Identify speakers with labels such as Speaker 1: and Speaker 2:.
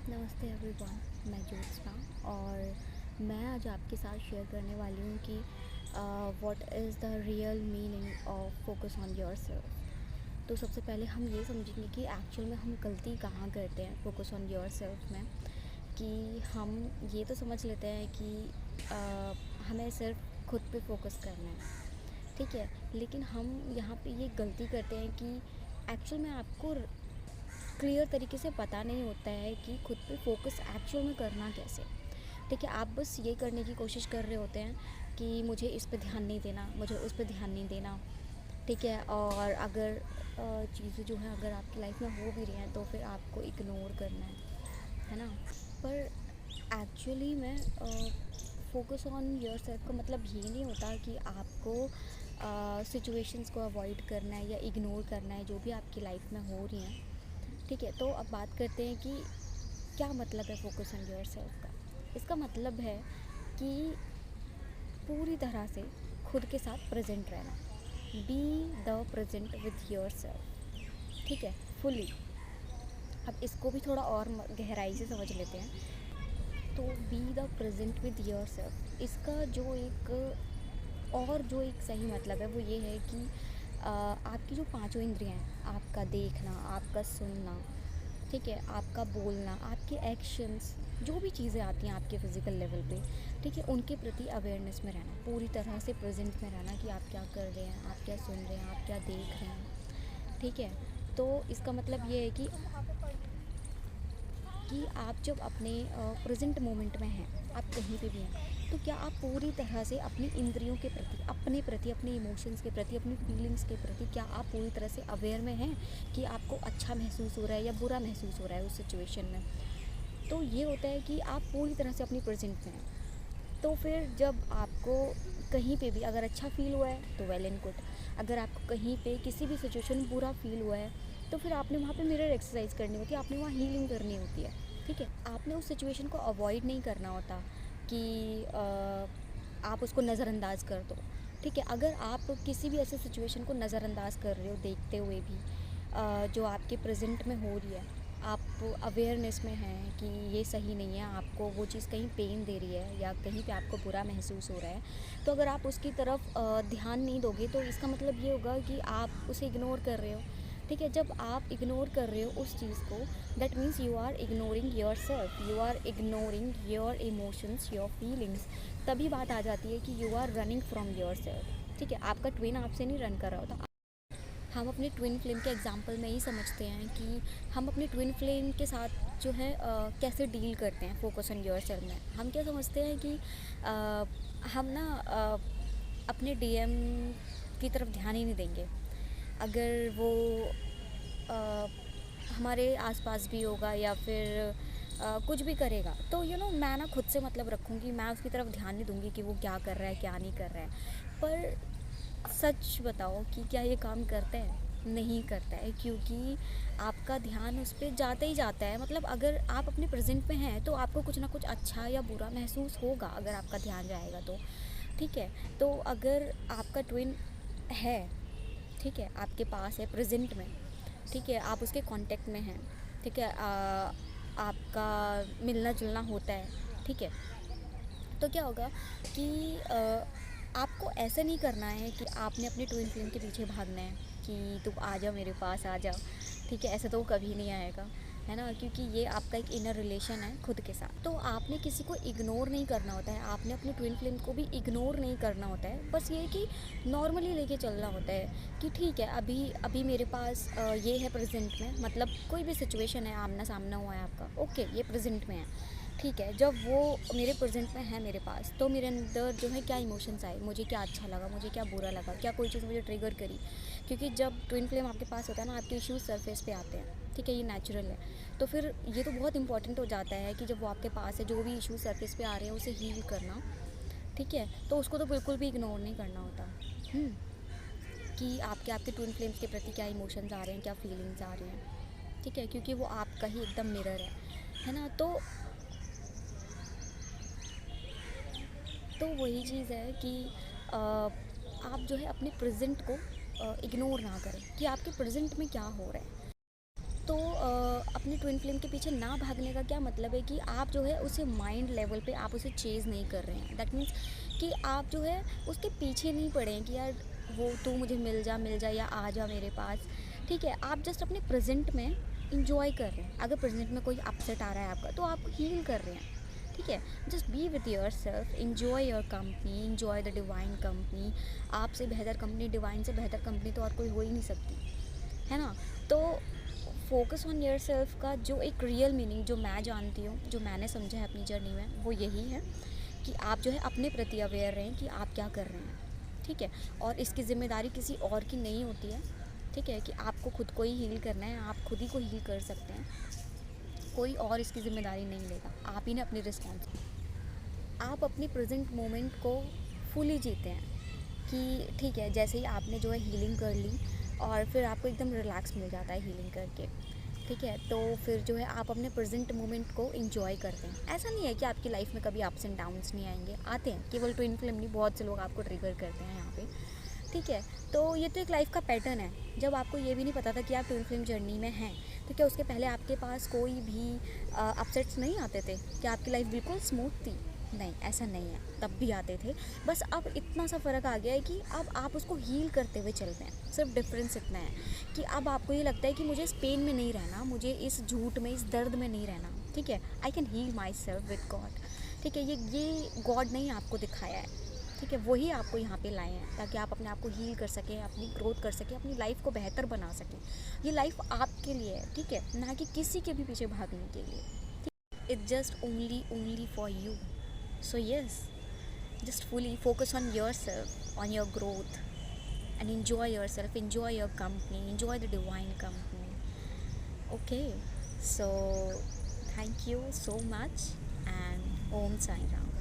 Speaker 1: नमस्ते एवरीवन। मैं ज्योत्सना और मैं आज आपके साथ शेयर करने वाली हूँ कि what is the real meaning of focus on yourself. तो सबसे पहले हम ये समझेंगे कि एक्चुअल में हम गलती कहाँ करते हैं फोकस ऑन योरसेल्फ में। कि हम ये तो समझ लेते हैं कि हमें सिर्फ खुद पे फोकस करना है, ठीक है। लेकिन हम यहाँ पे ये गलती करते हैं कि एक्चुअल में आपको क्लियर तरीके से पता नहीं होता है कि खुद पे फोकस एक्चुअल में करना कैसे। ठीक है, आप बस ये करने की कोशिश कर रहे होते हैं कि मुझे इस पे ध्यान नहीं देना, मुझे उस पे ध्यान नहीं देना, ठीक है। और अगर चीज़ें जो हैं अगर आपकी लाइफ में हो भी रही हैं तो फिर आपको इग्नोर करना है ना। पर एक्चुअली में फोकस ऑन योर सेल्फ का मतलब ये नहीं होता कि आपको सिचुएशंस को अवॉइड करना है या इग्नोर करना है जो भी आपकी लाइफ में हो रही हैं, ठीक है। तो अब बात करते हैं कि क्या मतलब है फोकस ऑन योर सेल्फ का। इसका मतलब है कि पूरी तरह से खुद के साथ प्रेजेंट रहना। Be the present with your self, ठीक है, फुली। अब इसको भी थोड़ा और गहराई से समझ लेते हैं। तो be the present with your self, इसका जो एक सही मतलब है वो ये है कि आपकी जो पांचों इंद्रियां हैं, आपका देखना, आपका सुनना, ठीक है, आपका बोलना, आपके एक्शंस, जो भी चीज़ें आती हैं आपके फ़िज़िकल लेवल पे, ठीक है, उनके प्रति अवेयरनेस में रहना, पूरी तरह से प्रेजेंट में रहना कि आप क्या कर रहे हैं, आप क्या सुन रहे हैं, आप क्या देख रहे हैं, ठीक है। तो इसका मतलब ये है कि आप जब अपने प्रेजेंट मोमेंट में हैं, आप कहीं पे भी हैं, तो क्या आप पूरी तरह से अपनी इंद्रियों के प्रति, अपने इमोशंस के प्रति, अपनी फीलिंग्स के प्रति क्या आप पूरी तरह से अवेयर में हैं कि आपको अच्छा महसूस हो रहा है या बुरा महसूस हो रहा है उस सिचुएशन में। तो ये होता है कि आप पूरी तरह से अपनी प्रेजेंट में हैं। तो फिर जब आपको कहीं पे भी अगर अच्छा फील हुआ है तो वेल एंड गुड। अगर आपको कहीं पे किसी भी सिचुएशन में बुरा फील हुआ है तो फिर आपने वहाँ पे मिरर एक्सरसाइज करनी होती है, आपने वहाँ हीलिंग करनी होती है, ठीक है। आपने उस सिचुएशन को अवॉइड नहीं करना होता कि आप उसको नज़रअंदाज कर दो, ठीक है। अगर आप किसी भी ऐसे सिचुएशन को नज़रअंदाज कर रहे हो देखते हुए भी, जो आपके प्रेजेंट में हो रही है, आप अवेयरनेस में हैं कि ये सही नहीं है, आपको वो चीज़ कहीं पेन दे रही है या कहीं पे आपको बुरा महसूस हो रहा है, तो अगर आप उसकी तरफ ध्यान नहीं दोगे तो इसका मतलब ये होगा कि आप उसे इग्नोर कर रहे हो, ठीक है। जब आप इग्नोर कर रहे हो उस चीज़ को, that means you are ignoring your self, you are ignoring your emotions, your feelings. तभी बात आ जाती है कि you are running from your self, ठीक है। आपका ट्विन आपसे नहीं रन कर रहा होता। हम अपने ट्विन फ्लेम के एग्जांपल में ही समझते हैं कि हम अपने ट्विन फ्लेम के साथ जो है कैसे डील करते हैं फोकस ऑन योर सेल्फ में। हम क्या समझते हैं कि हम ना अपने डीएम की तरफ ध्यान ही नहीं देंगे अगर वो अ, हमारे आसपास भी होगा या फिर कुछ भी करेगा, तो मैं ना खुद से मतलब रखूँगी, मैं उसकी तरफ ध्यान नहीं दूँगी कि वो क्या कर रहा है क्या नहीं कर रहा है। पर सच बताओ कि क्या ये काम करता है? नहीं करता है, क्योंकि आपका ध्यान उस पे जाता ही जाता है। मतलब अगर आप अपने प्रेजेंट में हैं तो आपको कुछ ना कुछ अच्छा या बुरा महसूस होगा अगर आपका ध्यान जाएगा तो, ठीक है। तो अगर आपका ट्विन है, ठीक है, आपके पास है प्रेजेंट में, ठीक है, आप उसके कांटेक्ट में हैं, ठीक है, आपका मिलना जुलना होता है, ठीक है। तो क्या होगा कि आपको ऐसा नहीं करना है कि आपने अपने ट्विन फ्लेम के पीछे भागना है कि तुम आ जाओ मेरे पास आ जाओ, ठीक है। ऐसा तो वो कभी नहीं आएगा, है ना, क्योंकि ये आपका एक इनर रिलेशन है खुद के साथ। तो आपने किसी को इग्नोर नहीं करना होता है, आपने अपने ट्विन फ्लेम को भी इग्नोर नहीं करना होता है। बस ये कि नॉर्मली लेके चलना होता है कि ठीक है, अभी अभी मेरे पास ये है प्रेजेंट में, मतलब कोई भी सिचुएशन है, आमना सामना हुआ है आपका, ओके, ये प्रेजेंट में है, ठीक है। जब वो मेरे प्रेजेंट में है मेरे पास, तो मेरे अंदर जो है क्या इमोशंस आए, मुझे क्या अच्छा लगा, मुझे क्या बुरा लगा, क्या कोई चीज़ मुझे ट्रिगर करी। क्योंकि जब ट्विन फ्लेम आपके पास होता है ना, आपके इश्यूज सरफेस पे आते हैं, ठीक है, ये नेचुरल है। तो फिर ये तो बहुत इंपॉर्टेंट हो जाता है कि जब वो आपके पास है, जो भी इशूज सरफेस पे आ रहे हैं उसे हील करना, ठीक है। तो उसको तो बिल्कुल भी इग्नोर नहीं करना होता। हम्म, कि आपके आपके ट्विन फ्लेम्स के प्रति क्या इमोशंस आ रहे हैं, क्या फीलिंग्स आ रही हैं, ठीक है, क्योंकि वो आपका ही एकदम मिरर है ना। तो वही चीज़ है कि आप जो है अपने प्रेजेंट को इग्नोर ना करें कि आपके प्रेजेंट में क्या हो रहा है। तो अपनी ट्विन फ्लेम के पीछे ना भागने का क्या मतलब है कि आप जो है उसे माइंड लेवल पे आप उसे चेज़ नहीं कर रहे हैं। दैट मीन्स कि आप जो है उसके पीछे नहीं पड़े हैं कि यार वो तू मुझे मिल जा या आ जा मेरे पास। ठीक है, आप जस्ट अपने प्रेजेंट में इंजॉय कर रहे हैं। अगर प्रेजेंट में कोई अपसेट आ रहा है आपका तो आप हील कर रहे हैं। ठीक है, just be with your self, enjoy your company, enjoy the divine company. आपसे बेहतर कंपनी, डिवाइन से बेहतर कंपनी तो और कोई हो ही नहीं सकती, है ना। तो फोकस ऑन योर सेल्फ का जो एक रियल मीनिंग जो मैं जानती हूँ, जो मैंने समझा है अपनी जर्नी में, वो यही है कि आप जो है अपने प्रति अवेयर रहें कि आप क्या कर रहे हैं। ठीक है, और इसकी ज़िम्मेदारी किसी और की नहीं होती है। ठीक है, कि आपको खुद को ही हील करना है, आप खुद ही को हील कर सकते हैं, कोई और इसकी ज़िम्मेदारी नहीं लेगा, आप ही ने अपनी रिस्पॉन्सिबिलिटी। आप अपनी प्रेजेंट मोमेंट को फुली जीते हैं कि ठीक है, जैसे ही आपने जो है हीलिंग कर ली और फिर आपको एकदम रिलैक्स मिल जाता है हीलिंग करके। ठीक है, तो फिर जो है आप अपने प्रेजेंट मोमेंट को एंजॉय करते हैं। ऐसा नहीं है कि आपकी लाइफ में कभी अप्स एंड डाउन्स नहीं आएंगे, आते हैं। केवल ट्विन फ्लेम नहीं, बहुत से लोग आपको ट्रिगर करते हैं यहाँ पे। ठीक है, तो ये तो एक लाइफ का पैटर्न है। जब आपको ये भी नहीं पता था कि आप ट्विन फ्लेम जर्नी में हैं, तो क्या उसके पहले आपके पास कोई भी अपसेट्स नहीं आते थे? क्या आपकी लाइफ बिल्कुल स्मूथ थी? नहीं, ऐसा नहीं है, तब भी आते थे। बस अब इतना सा फ़र्क आ गया है कि अब आप उसको हील करते हुए चल रहे हैं। सिर्फ डिफरेंस इतना है कि अब आपको ये लगता है कि मुझे इस पेन में नहीं रहना, मुझे इस झूठ में, इस दर्द में नहीं रहना। ठीक है, I can heal my self with God. ठीक है, ये गॉड ने ही आपको दिखाया है। ठीक है, वही आपको यहाँ पे लाए हैं ताकि आप अपने आप को हील कर सकें, अपनी ग्रोथ कर सकें, अपनी लाइफ को बेहतर बना सकें। ये लाइफ आपके लिए है, ठीक है, ना कि किसी के भी पीछे भागने के लिए। It's just only for you. So yes, just fully focus on yourself, on your growth, and enjoy yourself, enjoy your company, enjoy the divine company. Okay, so thank you so much, and Om Sai Ram.